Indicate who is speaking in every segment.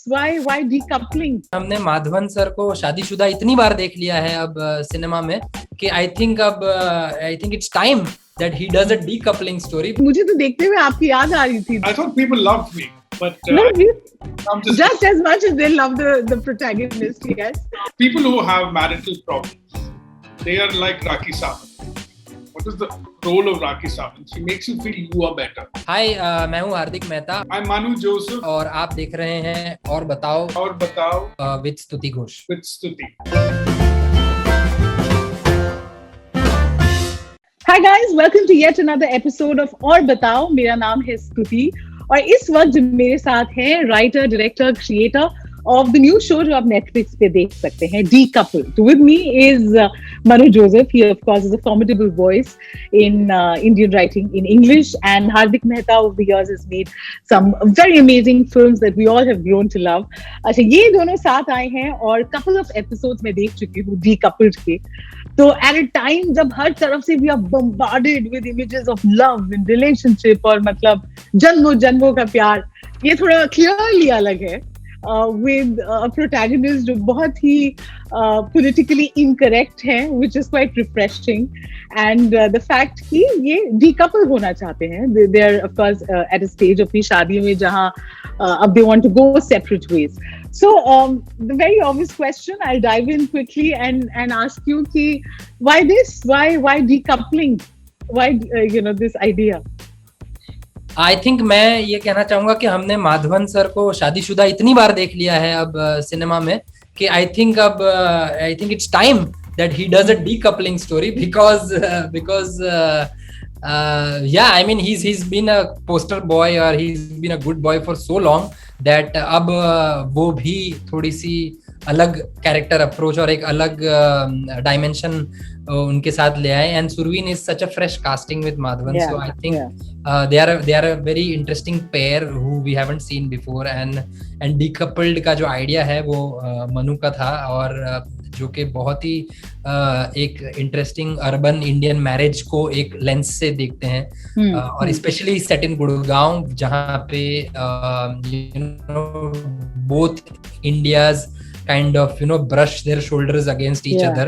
Speaker 1: Why decoupling?
Speaker 2: हमने Madhavan sir को शादीशुदा इतनी बार देख लिया है अब सिनेमा में कि I think it's time that he does a decoupling story.
Speaker 1: मुझे तो देखते हुए आपकी याद आ रही थी.
Speaker 3: I thought people loved me, but
Speaker 1: just as much as they love the protagonist. Yes.
Speaker 3: People who have marital problems, they are like Rakhi Sawant. What is the role of Rakhi Sawant? She makes you feel you are better.
Speaker 2: Hi, मैं हूँ हार्दिक Mehta.
Speaker 3: I'm Manu Joseph.
Speaker 2: और आप देख रहे हैं और बताओ.
Speaker 3: और बताओ.
Speaker 2: With स्तुति Ghosh.
Speaker 3: With Stutee.
Speaker 1: Hi guys, welcome to yet another episode of और बताओ. मेरा नाम है स्तुति और इस वक्त मेरे साथ है writer, director, creator of the new show जो आप Netflix पे देख सकते हैं, Decoupled. With me is Manu Joseph. He of course is a formidable voice in Indian writing in English, and Hardik Mehta over the years has made some very amazing films that we all have grown to love. अच्छा, ये दोनों साथ आए हैं और couple of episodes मैं देख चुकी हूँ Decoupled के. तो at a time जब हर तरफ से we are bombarded with images of love and relationship और मतलब जन्मों का प्यार, ये थोड़ा clearly अलग है. With a protagonist जो बहुत ही politically incorrect है, which is quite refreshing, and the fact कि ये decouple होना चाहते हैं. They are of course at a stage अपनी शादी में जहाँ अब they want to go separate ways. So the very obvious question, I'll dive in quickly and ask you कि why this? Why decoupling? Why this idea?
Speaker 2: I think मैं ये कहना चाहूंगा कि हमने माधवन सर को शादीशुदा इतनी बार देख लिया है अब सिनेमा में कि I think it's time that he does a decoupling story because I mean he's been a poster boy और he's been a good boy for so long that अब वो भी थोड़ी सी अलग कैरेक्टर अप्रोच और एक अलग डायमेंशन उनके साथ ले आए. And Surveen is such a fresh casting with Madhavan, so I think they are a very interesting pair who we haven't seen before. and decoupled का जो आइडिया है वो मनु का था और जो कि बहुत ही एक इंटरेस्टिंग अर्बन इंडियन मैरिज को एक लेंस से देखते हैं और स्पेशली सेट इन गुड़गांव जहाँ पे both India's kind of brush their shoulders against each other.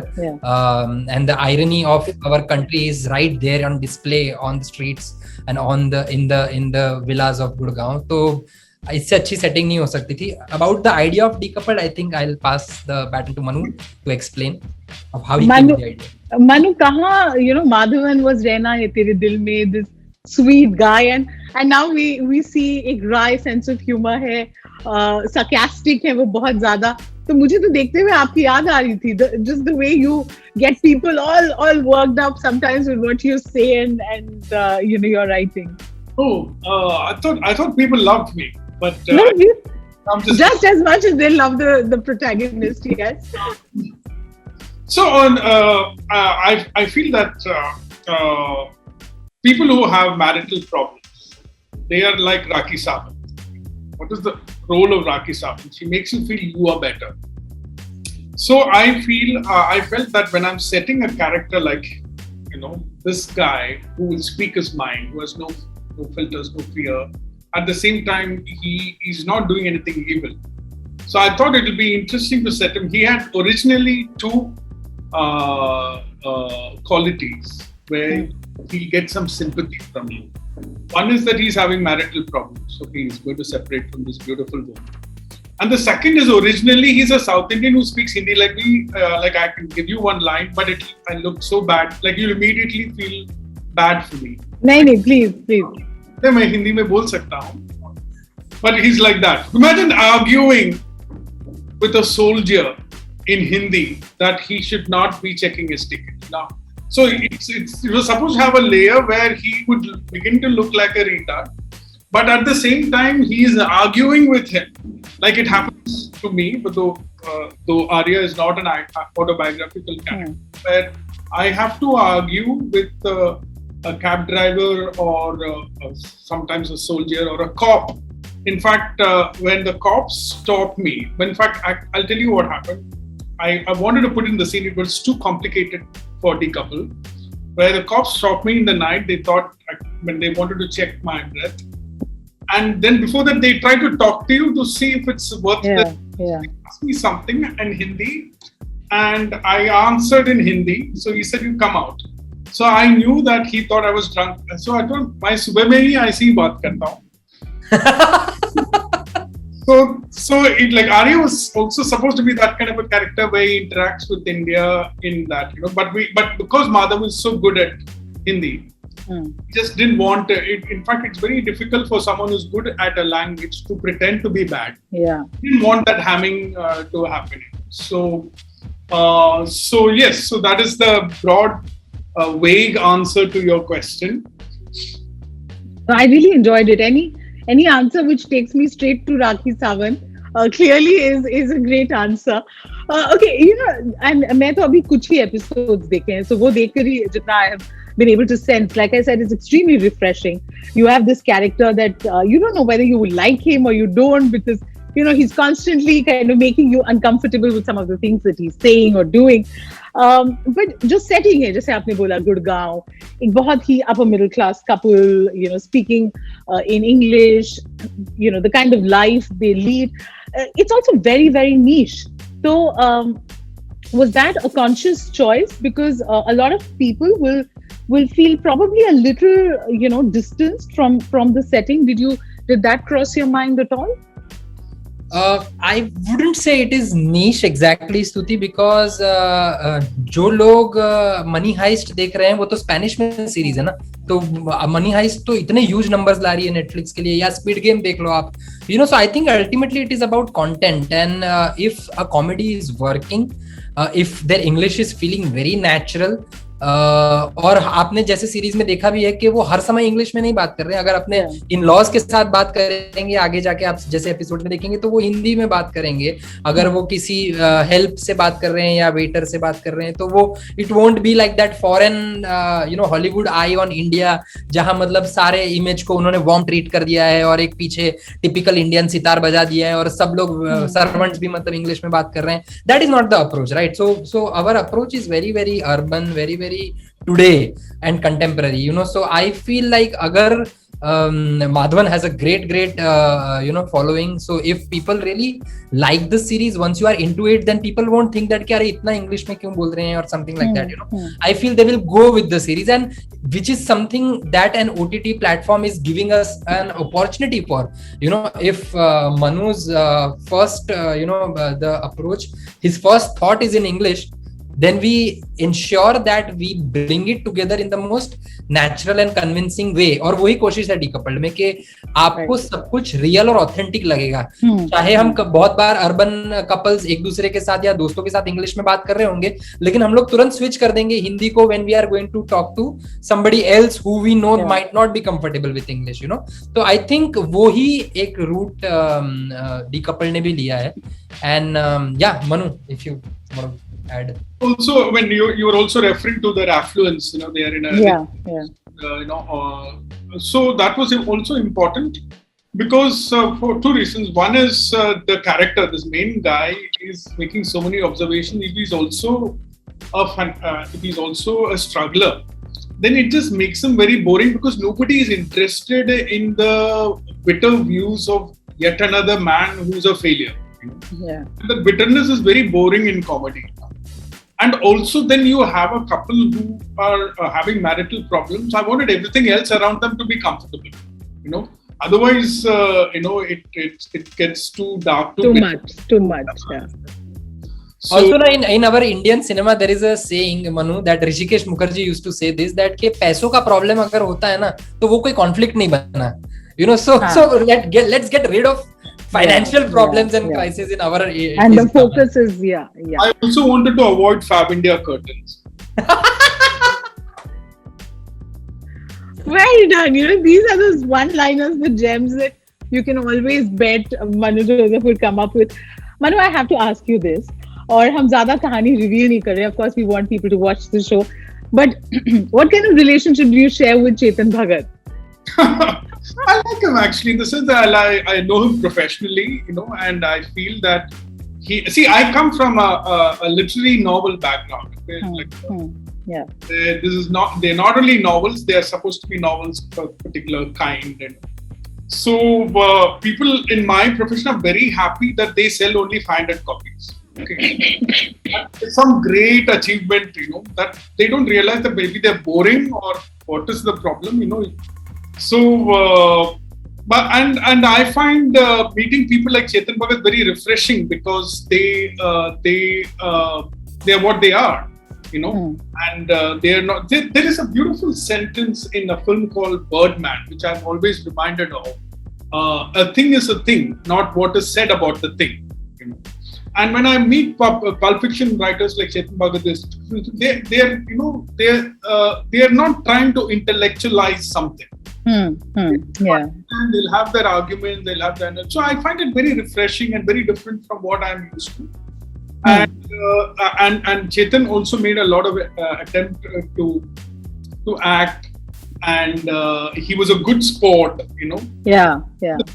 Speaker 2: And the irony of our country is right there on display on the streets and in the villas of Gurgaon. तो इससे अच्छी setting नहीं हो सकती थी. About the idea of decoupled, I think I'll pass the baton to Manu to explain of how he came to the idea.
Speaker 1: Manu, कहाँ Madhavan was रहना है तेरे दिल में, this sweet guy, and now we see एक dry sense of humor है, sarcastic है वो बहुत ज्यादा. तो मुझे तो देखते हुए आपकी याद आ रही थी, just the way you get people all worked up sometimes with what you say and your writing.
Speaker 3: I thought people loved me, but
Speaker 1: just as much as they love the protagonist. Yes.
Speaker 3: So I feel that people who have marital problems, they are like Rakhi Sawant. What is the role of Rakhi Sawant? She makes you feel you are better. So I felt that when I'm setting a character like, this guy who will speak his mind, who has no filters, no fear, at the same time, he's not doing anything evil. So I thought it would be interesting to set him. He had originally two qualities where he'll get some sympathy from you. One is that he's having marital problems, so he's going to separate from this beautiful woman. And the second is originally he's a South Indian who speaks Hindi like me. Like I can give you one line, but I look so bad. Like you'll immediately feel bad for me.
Speaker 1: नहीं, please.
Speaker 3: मैं हिंदी में बोल सकता हूँ. But he's like that. Imagine arguing with a soldier in Hindi that he should not be checking his ticket. Now, so it was supposed to have a layer where he would begin to look like a retard, but at the same time he is arguing with him, like it happens to me. But though Arya is not an autobiographical character, where I have to argue with a cab driver or sometimes a soldier or a cop. In fact, when the cops stopped me, I'll tell you what happened. I wanted to put in the scene, it was too complicated for Decoupled. Where the cops stopped me in the night, they thought when they wanted to check my breath, And then before that, they try to talk to you to see if it's worth it.
Speaker 1: Yeah.
Speaker 3: They asked me something in Hindi, and I answered in Hindi. So he said, "You come out." So I knew that he thought I was drunk. So I told, "मैं सुबह में ही ऐसी बात करता हूँ." So it like Arya was also supposed to be that kind of a character where he interacts with India in that, But because Madhav is so good at Hindi, he just didn't want it. In fact, it's very difficult for someone who's good at a language to pretend to be bad.
Speaker 1: Yeah.
Speaker 3: He didn't want that hamming to happen. So yes. So that is the broad, vague answer to your question.
Speaker 1: I really enjoyed it. Any answer which takes me straight to Rakhi Sawant clearly is a great answer. Okay, and मैं तो अभी कुछ ही episodes देखे हैं, so वो देखकर ही जितना I have been able to sense, like I said, it's extremely refreshing. You have this character that you don't know whether you like him or you don't, because he's constantly kind of making you uncomfortable with some of the things that he's saying or doing. But जो setting है, जैसे आपने बोला गुड़गांव, एक बहुत ही upper middle class couple, speaking in English, the kind of life they lead. It's also very, very niche. So was that a conscious choice? Because a lot of people will feel probably a little, distanced from the setting. Did that cross your mind at all?
Speaker 2: I wouldn't say it is niche exactly, Stutee, because जो लोग money heist देख रहे हैं वो तो Spanish में series है ना, तो मनी हाइस्ट तो इतने ह्यूज नंबर्स ला रही है नेटफ्लिक्स के लिए, या स्पीड गेम देख लो आप, so I think ultimately it is about content, and if a comedy is working, if their English is feeling very natural, और आपने जैसे सीरीज में देखा भी है कि वो हर समय इंग्लिश में नहीं बात कर रहे हैं, अगर अपने इन लॉज के साथ बात करेंगे आगे जाके आप जैसे एपिसोड में देखेंगे तो वो हिंदी में बात करेंगे, अगर वो किसी हेल्प से बात कर रहे हैं या वेटर से बात कर रहे हैं तो वो it won't be like that foreign Hollywood I on India, जहां मतलब सारे इमेज को उन्होंने वार्म ट्रीट कर दिया है और एक पीछे टिपिकल इंडियन सितार बजा दिया है और सब लोग सर्वेंट्स भी मतलब इंग्लिश में बात कर रहे हैं. That is not the approach, right? So our approach is very very urban, very today and contemporary, so I feel like agar Madhavan has a great following, so if people really like the series, once you are into it, then people won't think that kya itna English mein kyun bol rahe hain or something like that, I feel they will go with the series, and which is something that an OTT platform is giving us an opportunity for. If Manu's first the approach, his first thought is in English, then we ensure that we bring it together in the most natural and convincing way. और वही कोशिश है Decoupled में कि आपको सब कुछ real और ऑथेंटिक लगेगा. चाहे हम बहुत बार अर्बन कपल्स एक दूसरे के साथ या दोस्तों के साथ इंग्लिश में बात कर रहे होंगे, लेकिन हम लोग तुरंत स्विच कर देंगे हिंदी को when we are going to talk to somebody else who we know might not be comfortable with English, तो I think वो ही एक रूट Decoupled ने भी लिया है. And Manu, if you want to add. Also,
Speaker 3: when you were also referring to their affluence, they are in a so that was also important because for two reasons. One is the character. This main guy is making so many observations. If he's also a struggler, then it just makes him very boring because nobody is interested in the bitter views of yet another man who's a failure. And the bitterness is very boring in comedy. And also then you have a couple who are having marital problems. I wanted everything else around them to be comfortable, otherwise it gets too dark, too much. Yeah. So, also
Speaker 2: in our Indian cinema there is a saying, Manu, that Hrishikesh Mukherjee used to say this, that के पैसों का problem अगर होता है ना तो वो कोई conflict नहीं बना, so let's get rid of financial problems and crises in our
Speaker 1: and the focus is
Speaker 3: I also wanted to avoid Fab India curtains.
Speaker 1: Well done. These are those one-liners, the gems that you can always bet Manu Joseph will come up with. Manu, I have to ask you this, और हम ज़्यादा कहानी reveal नहीं कर रहे. Of course, we want people to watch the show. But what kind of relationship do you share with Chetan Bhagat?
Speaker 3: I like him actually in the sense that I know him professionally, and I feel that I come from a literary novel background. They're not only novels; they are supposed to be novels of a particular kind, and So people in my profession are very happy that they sell only 500 copies. Okay, it's some great achievement, that they don't realize that maybe they're boring or what is the problem, So, but and I find meeting people like Chetan Bhagat very refreshing because they are what they are, and they are not. There is a beautiful sentence in a film called Birdman, which I'm always reminded of. A thing is a thing, not what is said about the thing. And when I meet pulp fiction writers like Chetan Bhagat, they are not trying to intellectualize something.
Speaker 1: Yeah.
Speaker 3: And they'll have their argument, they'll have their. So I find it very refreshing and very different from what I'm used to. And Chetan also made a lot of attempt to act, and he was a good sport,
Speaker 1: Yeah.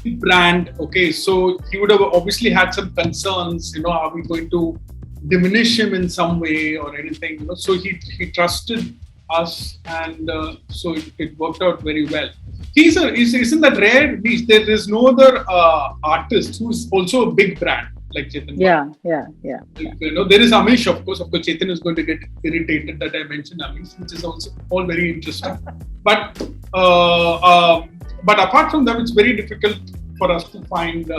Speaker 3: Big brand. Okay, so he would have obviously had some concerns, are we going to diminish him in some way or anything, so he trusted us, and so it worked out very well. Isn't that rare? There is no other artist who's also a big brand like Chetan.
Speaker 1: Yeah.
Speaker 3: There is Amish, of course. Chetan is going to get irritated that I mentioned Amish, which is also all very interesting. But apart from that, it's very difficult for us to find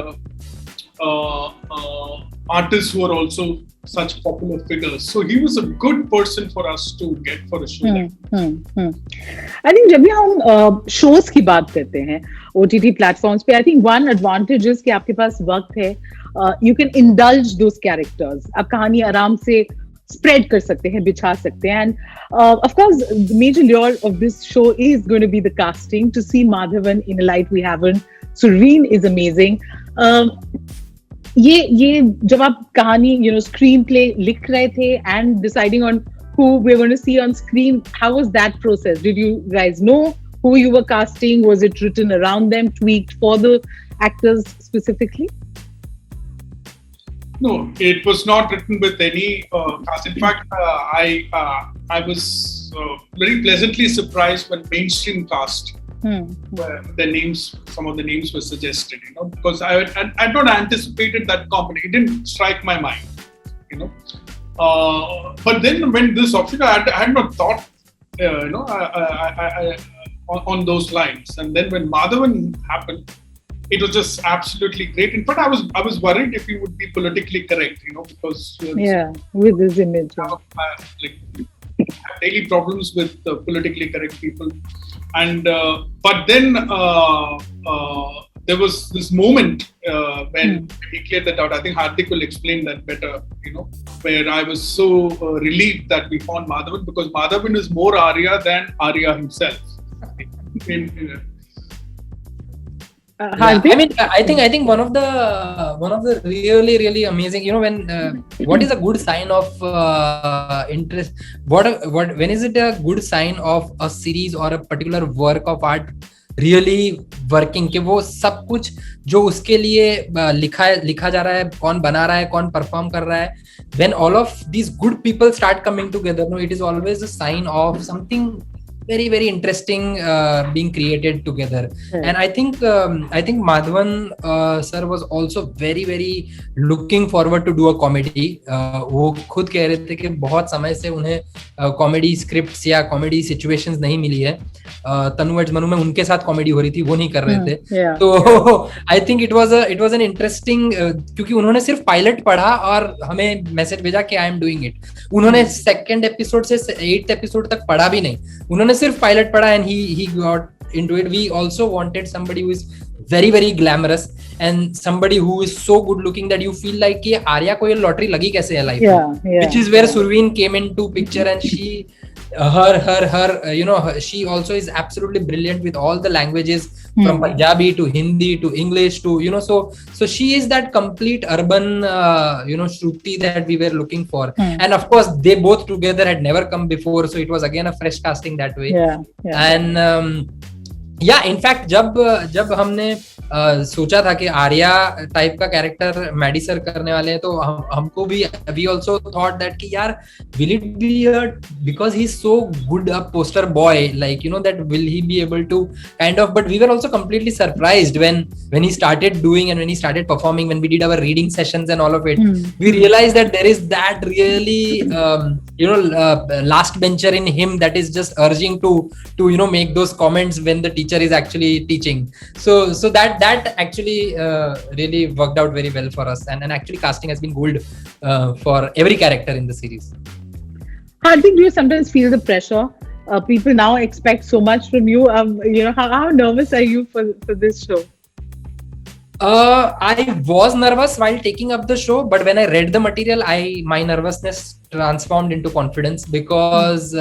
Speaker 3: artists who are also such popular figures. So he was a good person for us to get for a show.
Speaker 1: I think जब भी हम shows की बात करते हैं OTT platforms पे, I think one advantage is कि आपके पास वक्त है, you can indulge those characters. आप कहानी आराम से spread कर सकते हैं, बिछा सकते हैं. And of course, the major lure of this show is going to be the casting. To see Madhavan in a light we haven't. Surveen is amazing. ये जब आप कहानी स्क्रीन प्ले लिख रहे थे and deciding on who we're going to see on screen, how was that process? Did you guys know who you were casting? Was it written around them, tweaked for the actors specifically?
Speaker 3: No, it was not written with any cast. In fact, I was very pleasantly surprised when mainstream cast. Some of the names were suggested, because I had not anticipated that comedy. It didn't strike my mind, But then when this option, I had not thought, on those lines. And then when Madhavan happened, it was just absolutely great. In fact, I was worried if he would be politically correct, because
Speaker 1: with his image,
Speaker 3: have daily problems with politically correct people. And but then there was this moment when he cleared that out. I think Hardik will explain that better, where I was so relieved that we found Madhavan, because Madhavan is more Arya than Arya himself.
Speaker 2: I mean, I think one of the really amazing, when what is a good sign of interest? When is it a good sign of a series or a particular work of art really working? कि वो सब कुछ जो उसके लिए लिखा जा रहा है, कौन बना रहा है, कौन परफॉर्म कर रहा है, when all of these good people start coming together, it is always a sign of something very, very interesting being created together. And I think Madhavan sir was also very, very looking forward to do a comedy. वो खुद कह रहे थे कि बहुत समय से उन्हें कॉमेडी स्क्रिप्ट्स या कॉमेडी सिचुएशंस नहीं मिली है. तनु मनु में उनके साथ कॉमेडी हो रही थी, वो नहीं कर रहे थे. तो I think it was an interesting, क्योंकि उन्होंने सिर्फ पायलट पढ़ा और हमें मैसेज भेजा कि आई एम डूइंग इट. उन्होंने सेकंड एपिसोड से 8th एपिसोड तक पढ़ा भी नहीं, उन्होंने सिर्फ पायलट पढ़ा and he got into it. We also wanted somebody who is very, very glamorous and somebody who is so good looking that you feel like कि आर्या को ये लॉटरी लगी कैसे है लाइफ में, which is where Surveen came into picture. And she she also is absolutely brilliant with all the languages, from Punjabi to Hindi to English to so she is that complete urban Shruti that we were looking for. And of course they both together had never come before, so it was again a fresh casting that way. And in fact जब हमने सोचा था कि Arya type का character Maddie sir करने वाले हैं, तो हमको भी वी आल्सो थॉट दैट कि यार will it be because he is so good a poster boy, like that will he be able to kind of, but we were also completely surprised when he started doing and when he started performing, when we did our reading sessions and all of it. We realized that there is that really last bencher in him that is just urging to make those comments when the teacher is actually teaching. So that actually really worked out very well for us, and actually casting has been gold for every character in the series.
Speaker 1: Hardik, do you sometimes feel the pressure? People now expect so much from you. How nervous are you for this show?
Speaker 2: I was nervous while taking up the show, but when I read the material, my nervousness transformed into confidence, because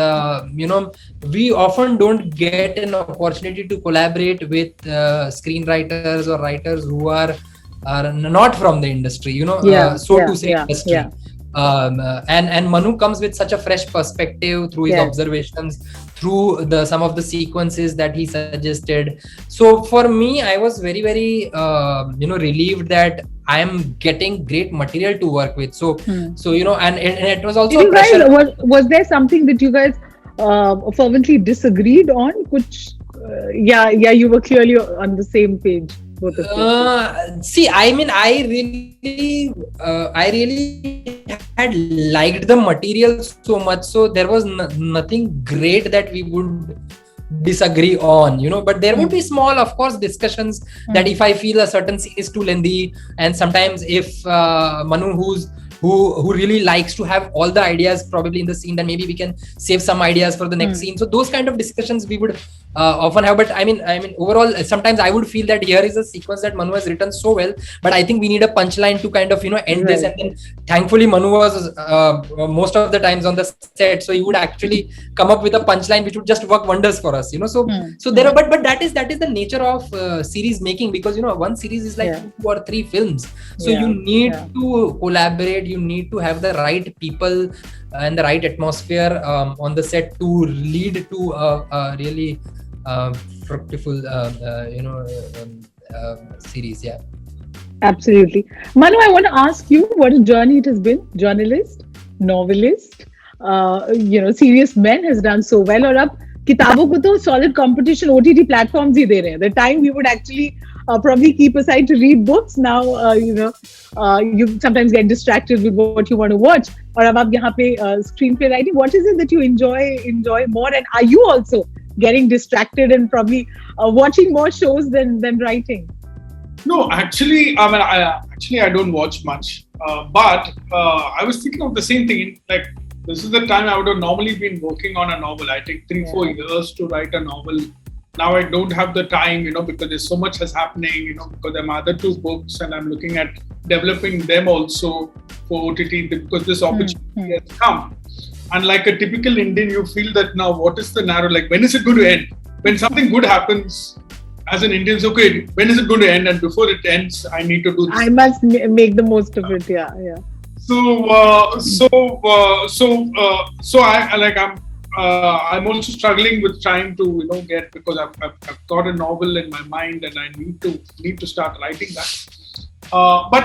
Speaker 2: we often don't get an opportunity to collaborate with screenwriters or writers who are not from the industry, to say industry. Yeah. And Manu comes with such a fresh perspective through his observations, through some of the sequences that he suggested. So for me, I was very, very relieved that I am getting great material to work with. So and it was also
Speaker 1: pressure. Was there something that you guys fervently disagreed on? You were clearly on the same page.
Speaker 2: See, I mean, I really had liked the material so much, so there was nothing great that we would disagree on, but there would be small, of course, discussions that if I feel a certain scene is too lengthy, and sometimes if Manu who really likes to have all the ideas probably in the scene, then maybe we can save some ideas for the next scene. So those kind of discussions we would often have. But I mean, overall, sometimes I would feel that here is a sequence that Manu has written so well, but I think we need a punchline to kind of end this. And then thankfully Manu was most of the times on the set, so he would actually come up with a punchline which would just work wonders for us. So there are, but that is the nature of series making, because one series is like 2 or 3 films, so you need to collaborate. You need to have the right people and the right atmosphere on the set to lead to a really fruitful series.
Speaker 1: Absolutely. Manu, I want to ask you what a journey it has been. Journalist, novelist, serious men has done so well. और अब किताबों को तो solid competition OTT platforms ही दे रहे हैं. The time we would actually probably keep aside to read books, now you sometimes get distracted with what you want to watch. और अब आप यहाँ पे screenplay writing, what is it that you enjoy more, and are you also getting distracted and probably watching more shows than writing?
Speaker 3: No, actually, I don't watch much, but I was thinking of the same thing. Like, this is the time I would have normally been working on a novel. I take 3-4 years to write a novel. Now I don't have the time, because there's so much has happening, because there are other 2 books and I'm looking at developing them also for OTT, because this opportunity has come. And like a typical Indian, you feel that now what is the narrow, like when is it going to end? When something good happens, as an Indian, so okay, when is it going to end? And before it ends, I need to do this.
Speaker 1: I must make the most of it. Yeah.
Speaker 3: I'm also struggling with trying to get, because I've got a novel in my mind and I need to start writing that. But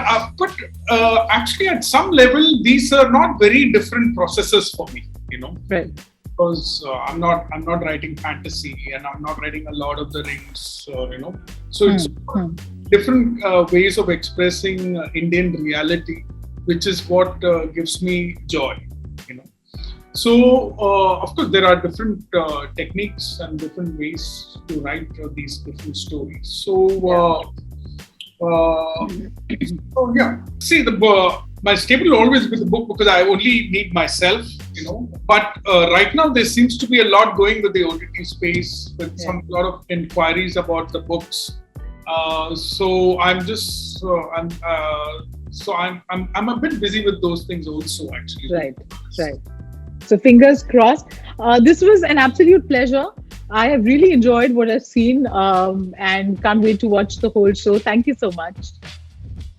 Speaker 3: actually, at some level, these are not very different processes for me.
Speaker 1: Right.
Speaker 3: Because I'm not writing fantasy and I'm not writing a Lord of the Rings. So it's different ways of expressing Indian reality, which is what gives me joy. So, of course, there are different techniques and different ways to write these different stories. So, see, my staple will always be the book, because I only need myself, But right now, there seems to be a lot going with the OTT space, with lot of inquiries about the books. So I'm just, I'm a bit busy with those things also, actually.
Speaker 1: Right. So fingers crossed. This was an absolute pleasure. I have really enjoyed what I've seen and can't wait to watch the whole show. Thank you so much.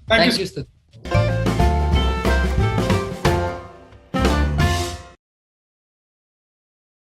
Speaker 3: Thank you.